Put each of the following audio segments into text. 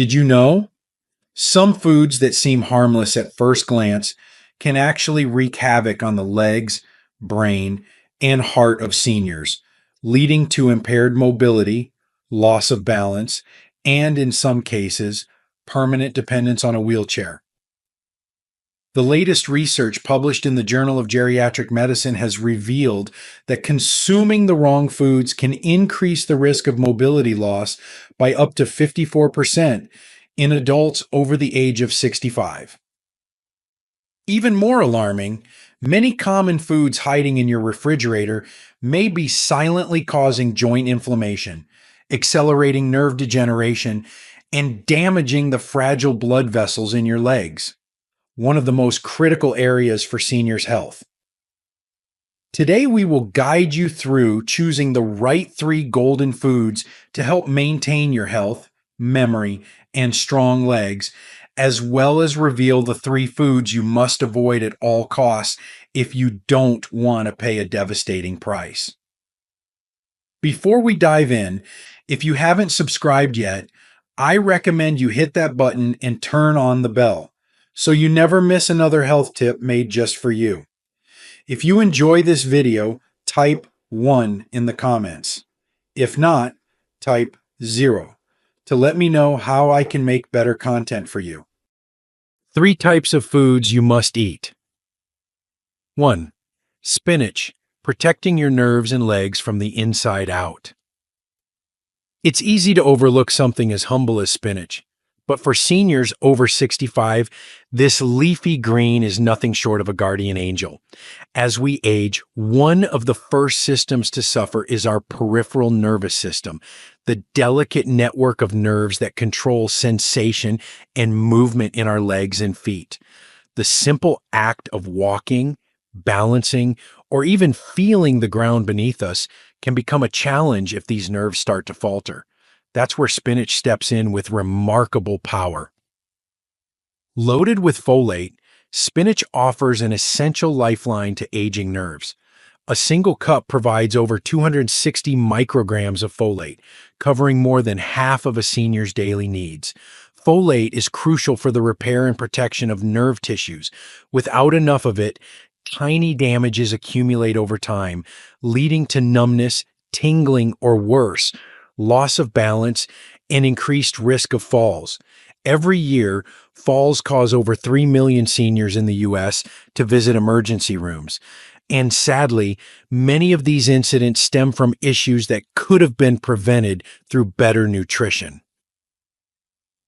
Did you know? Some foods that seem harmless at first glance can actually wreak havoc on the legs, brain, and heart of seniors, leading to impaired mobility, loss of balance, and in some cases, permanent dependence on a wheelchair. The latest research published in the Journal of Geriatric Medicine has revealed that consuming the wrong foods can increase the risk of mobility loss by up to 54% in adults over the age of 65. Even more alarming, many common foods hiding in your refrigerator may be silently causing joint inflammation, accelerating nerve degeneration, and damaging the fragile blood vessels in your legs, one of the most critical areas for seniors' health. Today, we will guide you through choosing the right 3 golden foods to help maintain your health, memory, and strong legs, as well as reveal the 3 foods you must avoid at all costs if you don't want to pay a devastating price. Before we dive in, if you haven't subscribed yet, I recommend you hit that button and turn on the bell so you never miss another health tip made just for you. If you enjoy this video, type 1 in the comments. If not, type 0 to let me know how I can make better content for you. 3 types of foods you must eat. 1. Spinach, protecting your nerves and legs from the inside out. It's easy to overlook something as humble as spinach, but for seniors over 65, this leafy green is nothing short of a guardian angel. As we age, one of the first systems to suffer is our peripheral nervous system, the delicate network of nerves that control sensation and movement in our legs and feet. The simple act of walking, balancing, or even feeling the ground beneath us can become a challenge if these nerves start to falter. That's where spinach steps in with remarkable power. Loaded with folate, spinach offers an essential lifeline to aging nerves. A single cup provides over 260 micrograms of folate, covering more than half of a senior's daily needs. Folate is crucial for the repair and protection of nerve tissues. Without enough of it, tiny damages accumulate over time, leading to numbness, tingling, or worse, loss of balance, and increased risk of falls. Every year, falls cause over 3 million seniors in the U.S. to visit emergency rooms. And sadly, many of these incidents stem from issues that could have been prevented through better nutrition.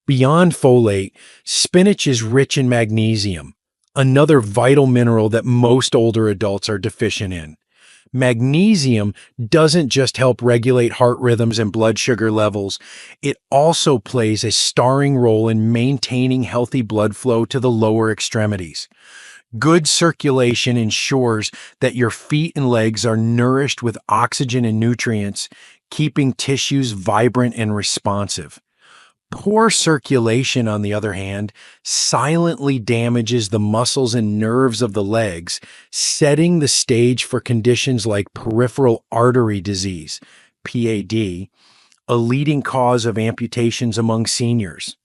Beyond folate, spinach is rich in magnesium, another vital mineral that most older adults are deficient in. Magnesium doesn't just help regulate heart rhythms and blood sugar levels, it also plays a starring role in maintaining healthy blood flow to the lower extremities. Good circulation ensures that your feet and legs are nourished with oxygen and nutrients, keeping tissues vibrant and responsive. Poor circulation, on the other hand, silently damages the muscles and nerves of the legs, setting the stage for conditions like peripheral artery disease, PAD, a leading cause of amputations among seniors.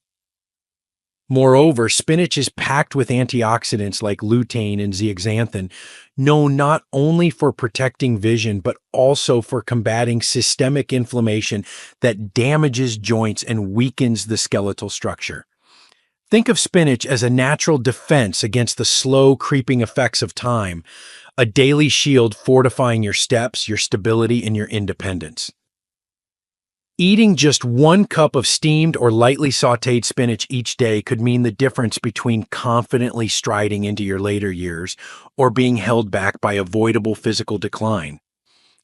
Moreover, spinach is packed with antioxidants like lutein and zeaxanthin, known not only for protecting vision, but also for combating systemic inflammation that damages joints and weakens the skeletal structure. Think of spinach as a natural defense against the slow, creeping effects of time, a daily shield fortifying your steps, your stability, and your independence. Eating just 1 cup of steamed or lightly sautéed spinach each day could mean the difference between confidently striding into your later years or being held back by avoidable physical decline.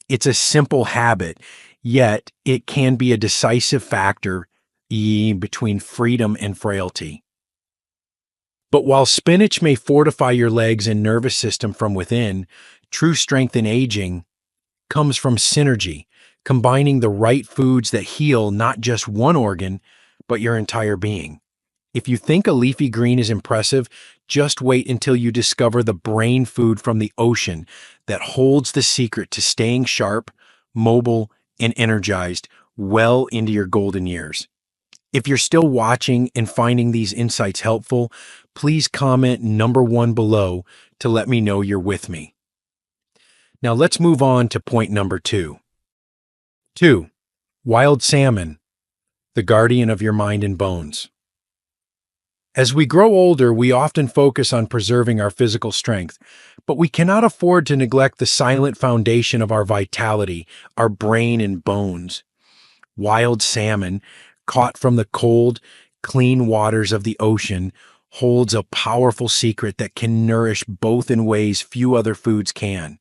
It's a simple habit, yet it can be a decisive factor between freedom and frailty. But while spinach may fortify your legs and nervous system from within, true strength in aging comes from synergy, combining the right foods that heal not just one organ, but your entire being. If you think a leafy green is impressive, just wait until you discover the brain food from the ocean that holds the secret to staying sharp, mobile, and energized well into your golden years. If you're still watching and finding these insights helpful, please comment number 1 below to let me know you're with me. Now let's move on to point number 2. 2. Wild salmon, the guardian of your mind and bones. As we grow older, we often focus on preserving our physical strength, but we cannot afford to neglect the silent foundation of our vitality, our brain and bones. Wild salmon, caught from the cold, clean waters of the ocean, holds a powerful secret that can nourish both in ways few other foods can.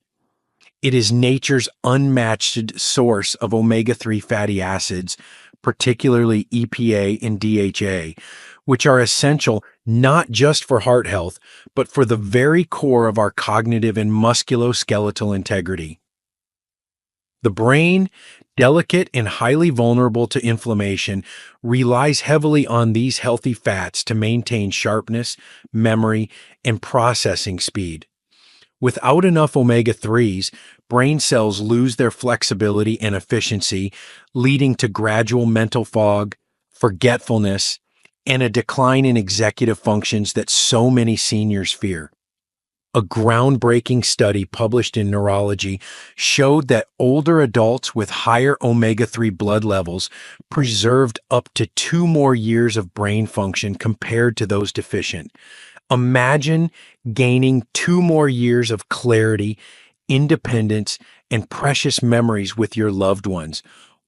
It is nature's unmatched source of omega-3 fatty acids, particularly EPA and DHA, which are essential not just for heart health, but for the very core of our cognitive and musculoskeletal integrity. The brain, delicate and highly vulnerable to inflammation, relies heavily on these healthy fats to maintain sharpness, memory, and processing speed. Without enough omega-3s, brain cells lose their flexibility and efficiency, leading to gradual mental fog, forgetfulness, and a decline in executive functions that so many seniors fear. A groundbreaking study published in Neurology showed that older adults with higher omega-3 blood levels preserved up to 2 more years of brain function compared to those deficient. Imagine gaining 2 more years of clarity, independence, and precious memories with your loved ones,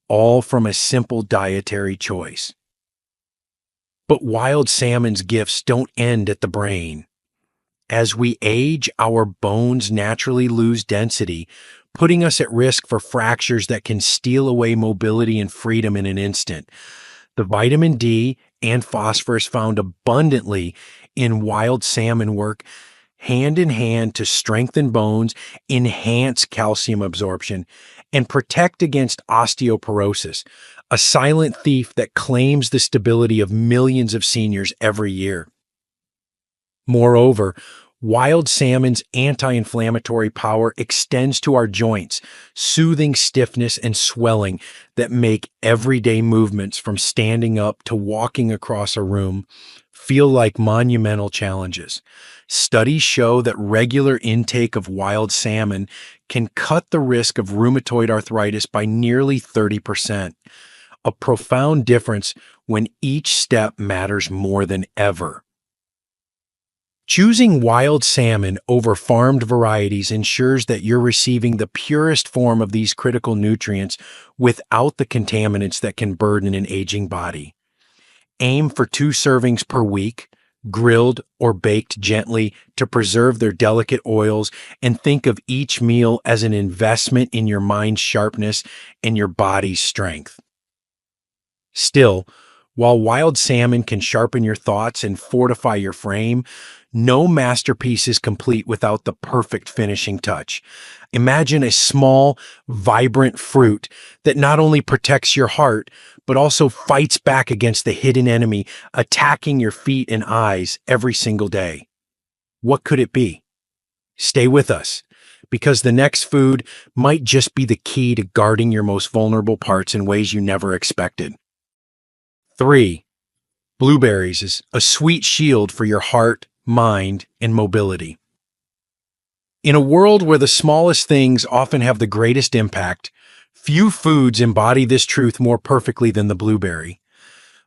all from a simple dietary choice. But wild salmon's gifts don't end at the brain. As we age, our bones naturally lose density, putting us at risk for fractures that can steal away mobility and freedom in an instant. The vitamin D and phosphorus found abundantly in wild salmon work hand in hand to strengthen bones, enhance calcium absorption, and protect against osteoporosis, a silent thief that claims the stability of millions of seniors every year. Moreover, wild salmon's anti-inflammatory power extends to our joints, soothing stiffness and swelling that make everyday movements from standing up to walking across a room feel like monumental challenges. Studies show that regular intake of wild salmon can cut the risk of rheumatoid arthritis by nearly 30%, a profound difference when each step matters more than ever. Choosing wild salmon over farmed varieties ensures that you're receiving the purest form of these critical nutrients without the contaminants that can burden an aging body. Aim for 2 servings per week, grilled or baked gently to preserve their delicate oils, and think of each meal as an investment in your mind's sharpness and your body's strength. Still, while wild salmon can sharpen your thoughts and fortify your frame, no masterpiece is complete without the perfect finishing touch. Imagine a small, vibrant fruit that not only protects your heart, but also fights back against the hidden enemy attacking your feet and eyes every single day. What could it be? Stay with us, because the next food might just be the key to guarding your most vulnerable parts in ways you never expected. 3. Blueberries is a sweet shield for your heart, mind, and mobility. In a world where the smallest things often have the greatest impact, few foods embody this truth more perfectly than the blueberry.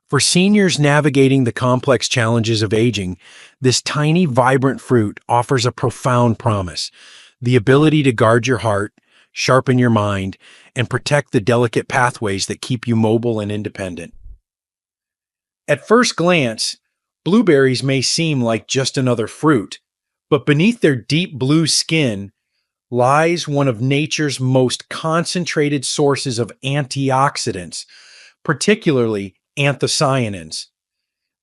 For seniors navigating the complex challenges of aging, this tiny, vibrant fruit offers a profound promise: the ability to guard your heart, sharpen your mind, and protect the delicate pathways that keep you mobile and independent. At first glance, blueberries may seem like just another fruit, but beneath their deep blue skin lies one of nature's most concentrated sources of antioxidants, particularly anthocyanins.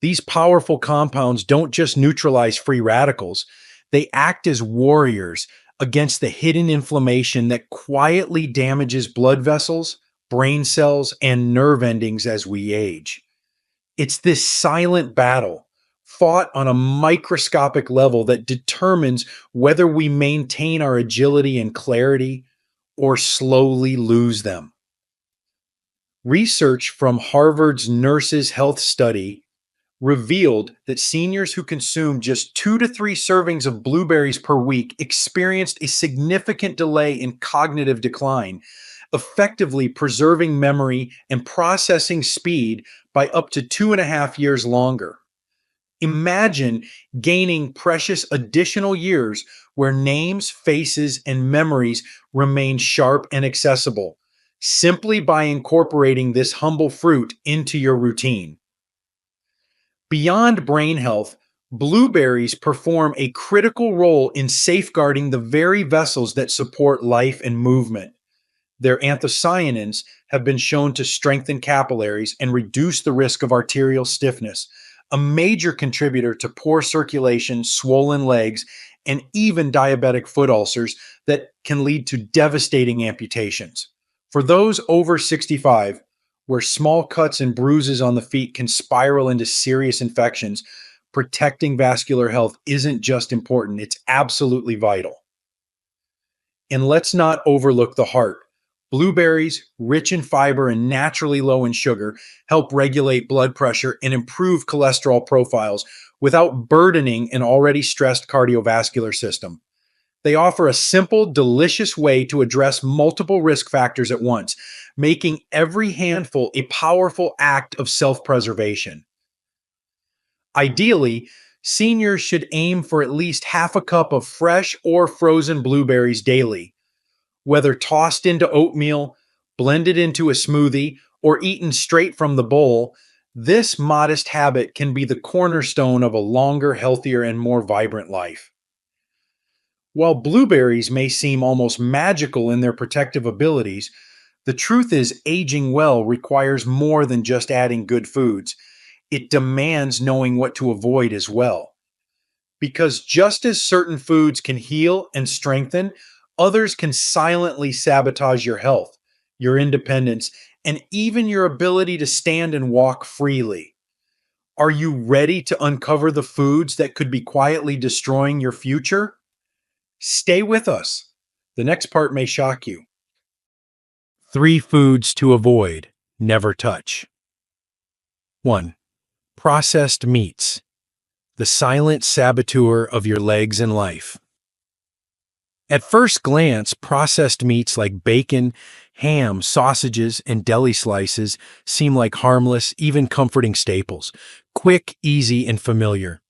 These powerful compounds don't just neutralize free radicals, they act as warriors against the hidden inflammation that quietly damages blood vessels, brain cells, and nerve endings as we age. It's this silent battle, fought on a microscopic level, that determines whether we maintain our agility and clarity or slowly lose them. Research from Harvard's Nurses Health Study revealed that seniors who consumed just 2 to 3 servings of blueberries per week experienced a significant delay in cognitive decline, effectively preserving memory and processing speed by up to 2.5 years longer. Imagine gaining precious additional years where names, faces, and memories remain sharp and accessible simply by incorporating this humble fruit into your routine. Beyond brain health, blueberries perform a critical role in safeguarding the very vessels that support life and movement. Their anthocyanins have been shown to strengthen capillaries and reduce the risk of arterial stiffness, a major contributor to poor circulation, swollen legs, and even diabetic foot ulcers that can lead to devastating amputations. For those over 65, where small cuts and bruises on the feet can spiral into serious infections, protecting vascular health isn't just important, it's absolutely vital. And let's not overlook the heart. Blueberries, rich in fiber and naturally low in sugar, help regulate blood pressure and improve cholesterol profiles without burdening an already stressed cardiovascular system. They offer a simple, delicious way to address multiple risk factors at once, making every handful a powerful act of self-preservation. Ideally, seniors should aim for at least half a cup of fresh or frozen blueberries daily, whether tossed into oatmeal, blended into a smoothie, or eaten straight from the bowl. This modest habit can be the cornerstone of a longer, healthier, and more vibrant life. While blueberries may seem almost magical in their protective abilities, the truth is aging well requires more than just adding good foods. It demands knowing what to avoid as well. Because just as certain foods can heal and strengthen, others can silently sabotage your health, your independence, and even your ability to stand and walk freely. Are you ready to uncover the foods that could be quietly destroying your future? Stay with us. The next part may shock you. 3 foods to avoid, never touch. 1. Processed meats, the silent saboteur of your legs and life. At first glance, processed meats like bacon, ham, sausages, and deli slices seem like harmless, even comforting staples, quick, easy, and familiar.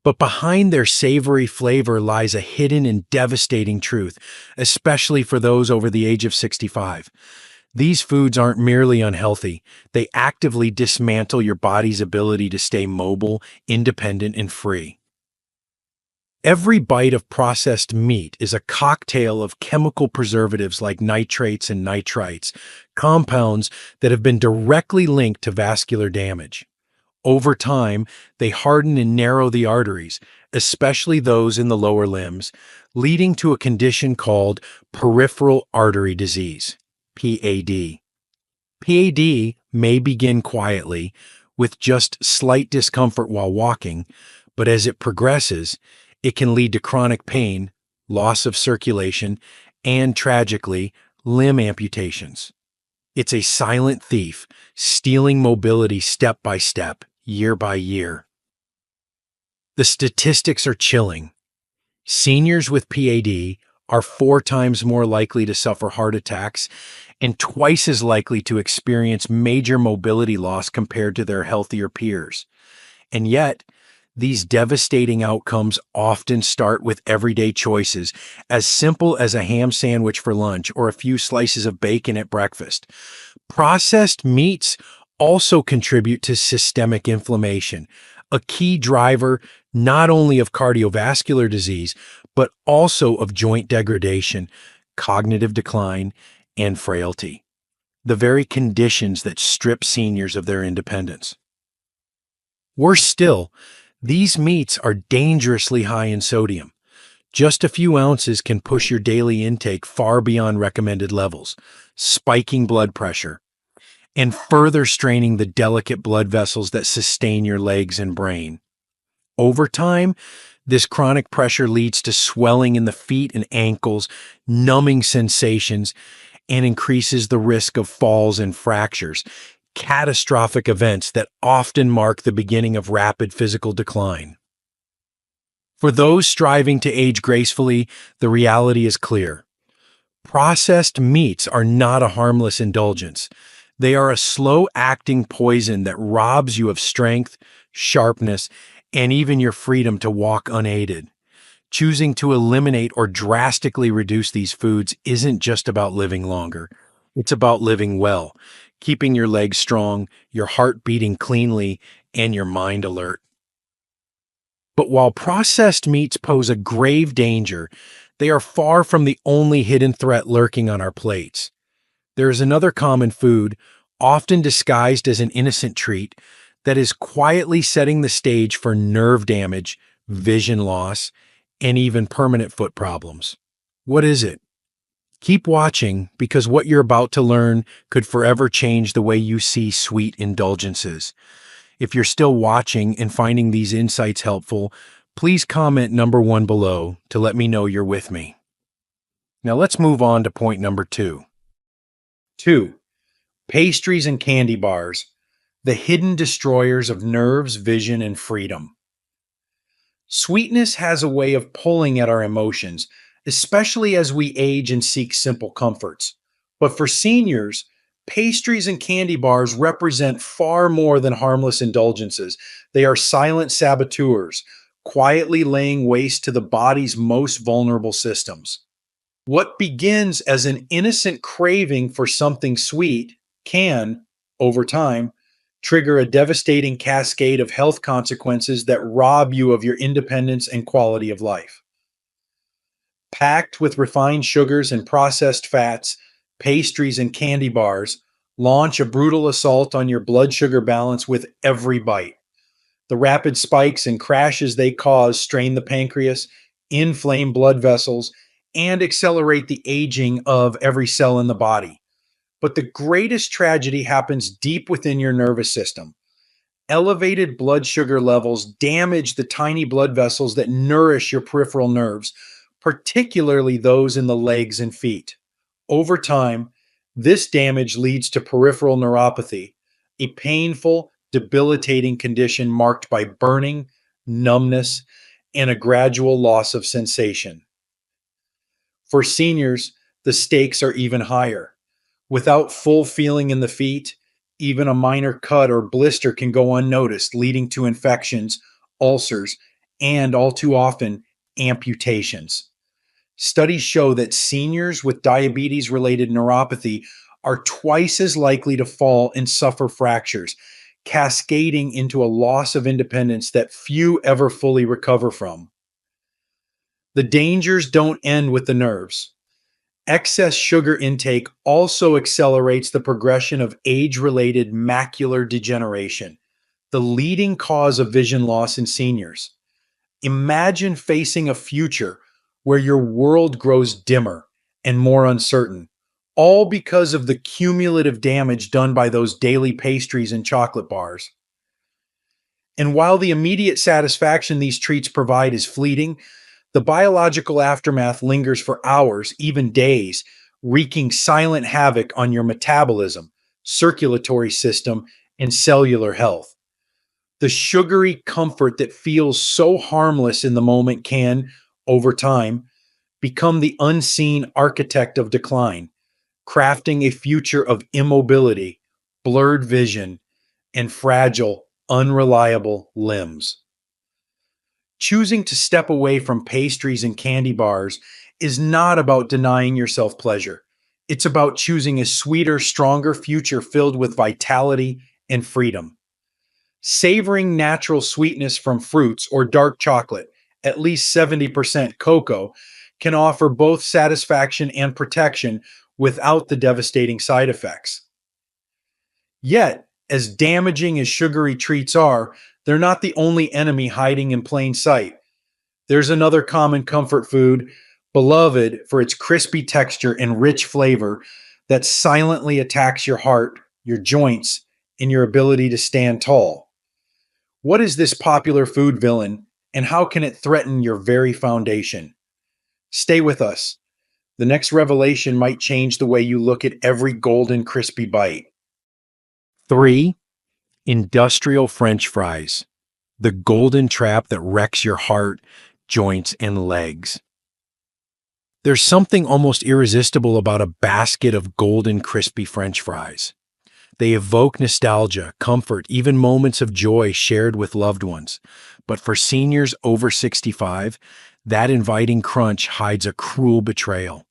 But behind their savory flavor lies a hidden and devastating truth, especially for those over the age of 65. These foods aren't merely unhealthy, they actively dismantle your body's ability to stay mobile, independent, and free. Every bite of processed meat is a cocktail of chemical preservatives like nitrates and nitrites, compounds that have been directly linked to vascular damage. Over time, they harden and narrow the arteries, especially those in the lower limbs, leading to a condition called peripheral artery disease, PAD. PAD may begin quietly, with just slight discomfort while walking, but as it progresses, it can lead to chronic pain, loss of circulation, and tragically, limb amputations. It's a silent thief, stealing mobility step by step, year by year. The statistics are chilling. Seniors with PAD are 4 times more likely to suffer heart attacks and twice as likely to experience major mobility loss compared to their healthier peers. And yet, these devastating outcomes often start with everyday choices, as simple as a ham sandwich for lunch or a few slices of bacon at breakfast. Processed meats also contribute to systemic inflammation, a key driver not only of cardiovascular disease, but also of joint degradation, cognitive decline, and frailty, the very conditions that strip seniors of their independence. Worse still, these meats are dangerously high in sodium. Just a few ounces can push your daily intake far beyond recommended levels, spiking blood pressure, and further straining the delicate blood vessels that sustain your legs and brain. Over time, this chronic pressure leads to swelling in the feet and ankles, numbing sensations, and increases the risk of falls and fractures, catastrophic events that often mark the beginning of rapid physical decline. For those striving to age gracefully, the reality is clear. Processed meats are not a harmless indulgence. They are a slow-acting poison that robs you of strength, sharpness, and even your freedom to walk unaided. Choosing to eliminate or drastically reduce these foods isn't just about living longer. It's about living well, keeping your legs strong, your heart beating cleanly, and your mind alert. But while processed meats pose a grave danger, they are far from the only hidden threat lurking on our plates. There is another common food, often disguised as an innocent treat, that is quietly setting the stage for nerve damage, vision loss, and even permanent foot problems. What is it? Keep watching, because what you're about to learn could forever change the way you see sweet indulgences. If you're still watching and finding these insights helpful, please comment number 1 below to let me know you're with me. Now let's move on to point number 2. 2. Pastries and candy bars, the hidden destroyers of nerves, vision, and freedom. Sweetness has a way of pulling at our emotions, especially as we age and seek simple comforts. But for seniors, pastries and candy bars represent far more than harmless indulgences. They are silent saboteurs, quietly laying waste to the body's most vulnerable systems. What begins as an innocent craving for something sweet can, over time, trigger a devastating cascade of health consequences that rob you of your independence and quality of life. Packed with refined sugars and processed fats, pastries and candy bars launch a brutal assault on your blood sugar balance with every bite. The rapid spikes and crashes they cause strain the pancreas, inflame blood vessels, and accelerate the aging of every cell in the body. But the greatest tragedy happens deep within your nervous system. Elevated blood sugar levels damage the tiny blood vessels that nourish your peripheral nerves, particularly those in the legs and feet. Over time, this damage leads to peripheral neuropathy, a painful, debilitating condition marked by burning, numbness, and a gradual loss of sensation. For seniors, the stakes are even higher. Without full feeling in the feet, even a minor cut or blister can go unnoticed, leading to infections, ulcers, and all too often, amputations. Studies show that seniors with diabetes related neuropathy are twice as likely to fall and suffer fractures, cascading into a loss of independence that few ever fully recover from. The dangers don't end with the nerves. Excess sugar intake also accelerates the progression of age related macular degeneration, the leading cause of vision loss in seniors. Imagine facing a future where your world grows dimmer and more uncertain, all because of the cumulative damage done by those daily pastries and chocolate bars. And while the immediate satisfaction these treats provide is fleeting, the biological aftermath lingers for hours, even days, wreaking silent havoc on your metabolism, circulatory system, and cellular health. The sugary comfort that feels so harmless in the moment can, over time, become the unseen architect of decline, crafting a future of immobility, blurred vision, and fragile, unreliable limbs. Choosing to step away from pastries and candy bars is not about denying yourself pleasure. It's about choosing a sweeter, stronger future filled with vitality and freedom. Savoring natural sweetness from fruits or dark chocolate, at least 70% cocoa, can offer both satisfaction and protection without the devastating side effects. Yet, as damaging as sugary treats are, they're not the only enemy hiding in plain sight. There's another common comfort food, beloved for its crispy texture and rich flavor, that silently attacks your heart, your joints, and your ability to stand tall. What is this popular food villain, and how can it threaten your very foundation? Stay with us. The next revelation might change the way you look at every golden, crispy bite. 3. Industrial French fries, the golden trap that wrecks your heart, joints, and legs. There's something almost irresistible about a basket of golden, crispy French fries. They evoke nostalgia, comfort, even moments of joy shared with loved ones. But for seniors over 65, that inviting crunch hides a cruel betrayal.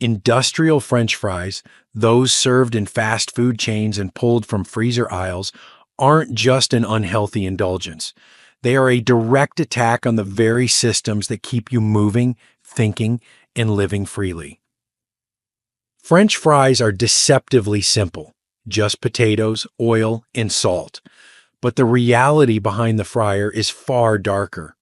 Industrial French fries, those served in fast food chains and pulled from freezer aisles, aren't just an unhealthy indulgence. They are a direct attack on the very systems that keep you moving, thinking, and living freely. French fries are deceptively simple. Just potatoes, oil, and salt. But the reality behind the fryer is far darker.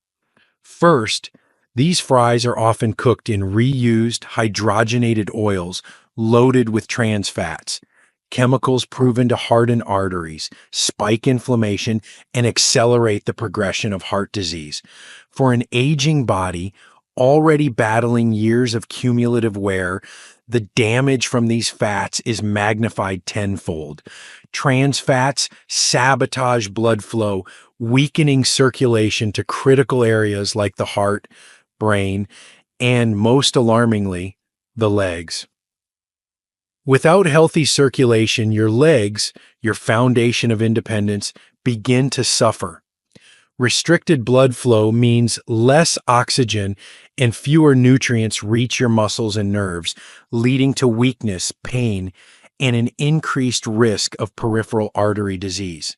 First, these fries are often cooked in reused, hydrogenated oils loaded with trans fats, chemicals proven to harden arteries, spike inflammation, and accelerate the progression of heart disease. For an aging body already battling years of cumulative wear, the damage from these fats is magnified tenfold. Trans fats sabotage blood flow, weakening circulation to critical areas like the heart, brain, and most alarmingly, the legs. Without healthy circulation, your legs, your foundation of independence, begin to suffer. Restricted blood flow means less oxygen and fewer nutrients reach your muscles and nerves, leading to weakness, pain, and an increased risk of peripheral artery disease.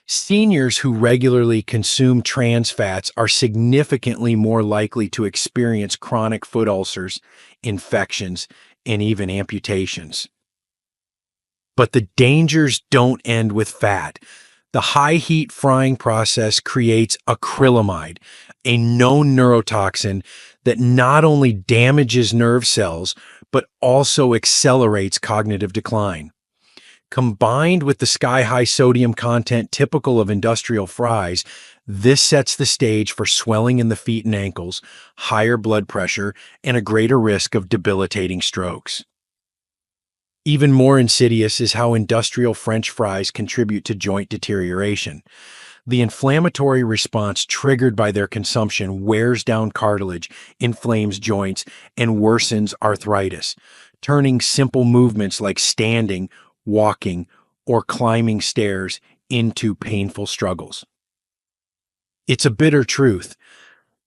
Seniors who regularly consume trans fats are significantly more likely to experience chronic foot ulcers, infections, and even amputations. But the dangers don't end with fat. The high heat frying process creates acrylamide, a known neurotoxin that not only damages nerve cells, but also accelerates cognitive decline. Combined with the sky-high sodium content typical of industrial fries, this sets the stage for swelling in the feet and ankles, higher blood pressure, and a greater risk of debilitating strokes. Even more insidious is how industrial French fries contribute to joint deterioration. The inflammatory response triggered by their consumption wears down cartilage, inflames joints, and worsens arthritis, turning simple movements like standing, walking, or climbing stairs into painful struggles. It's a bitter truth.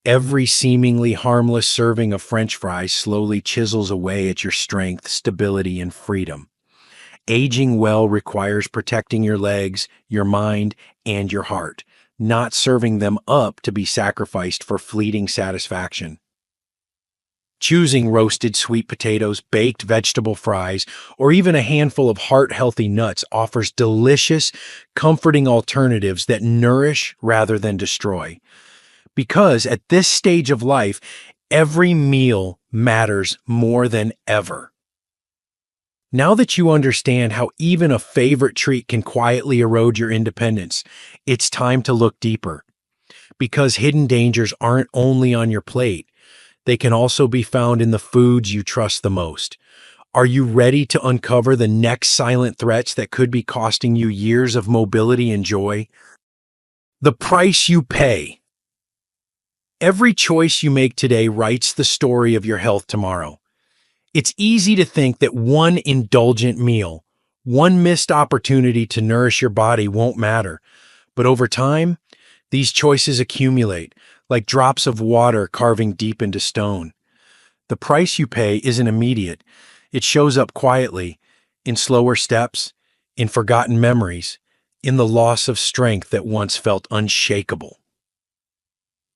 Every seemingly harmless serving of French fries slowly chisels away at your strength, stability, and freedom. Aging well requires protecting your legs, your mind, and your heart, not serving them up to be sacrificed for fleeting satisfaction. Choosing roasted sweet potatoes, baked vegetable fries, or even a handful of heart-healthy nuts offers delicious, comforting alternatives that nourish rather than destroy. Because at this stage of life, every meal matters more than ever. Now that you understand how even a favorite treat can quietly erode your independence, it's time to look deeper. Because hidden dangers aren't only on your plate, they can also be found in the foods you trust the most. Are you ready to uncover the next silent threats that could be costing you years of mobility and joy? The price you pay. Every choice you make today writes the story of your health tomorrow. It's easy to think that one indulgent meal, one missed opportunity to nourish your body won't matter. But over time, these choices accumulate, like drops of water carving deep into stone. The price you pay isn't immediate. It shows up quietly, in slower steps, in forgotten memories, in the loss of strength that once felt unshakable.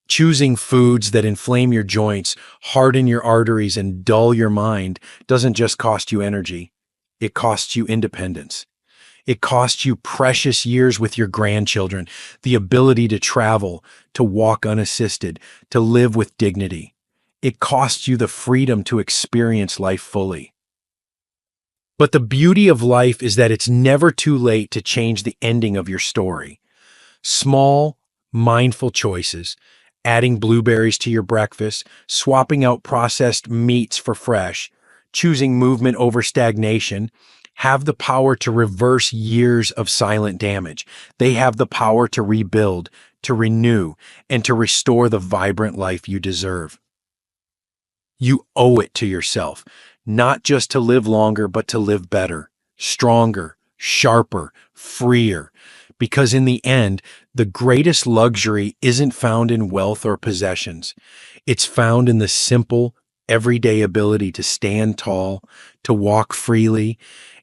Choosing foods that inflame your joints, harden your arteries, and dull your mind doesn't just cost you energy. It costs you independence. It costs you precious years with your grandchildren, the ability to travel, to walk unassisted, to live with dignity. It costs you the freedom to experience life fully. But the beauty of life is that it's never too late to change the ending of your story. Small, mindful choices, adding blueberries to your breakfast, swapping out processed meats for fresh, choosing movement over stagnation, have the power to reverse years of silent damage. They have the power to rebuild, to renew, and to restore the vibrant life you deserve. You owe it to yourself, not just to live longer, but to live better, stronger, sharper, freer. Because in the end, the greatest luxury isn't found in wealth or possessions. It's found in the simple, everyday ability to stand tall, to walk freely,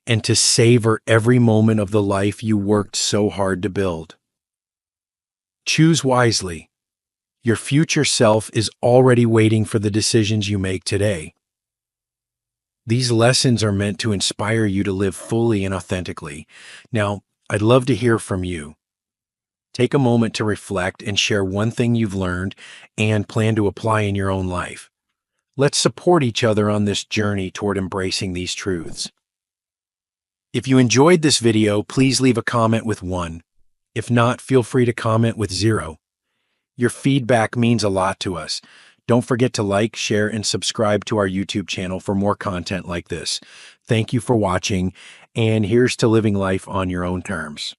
and to savor every moment of the life you worked so hard to build. Choose wisely. Your future self is already waiting for the decisions you make today. These lessons are meant to inspire you to live fully and authentically. Now, I'd love to hear from you. Take a moment to reflect and share one thing you've learned and plan to apply in your own life. Let's support each other on this journey toward embracing these truths. If you enjoyed this video, please leave a comment with 1. If not, feel free to comment with 0. Your feedback means a lot to us. Don't forget to like, share, and subscribe to our YouTube channel for more content like this. Thank you for watching, and here's to living life on your own terms.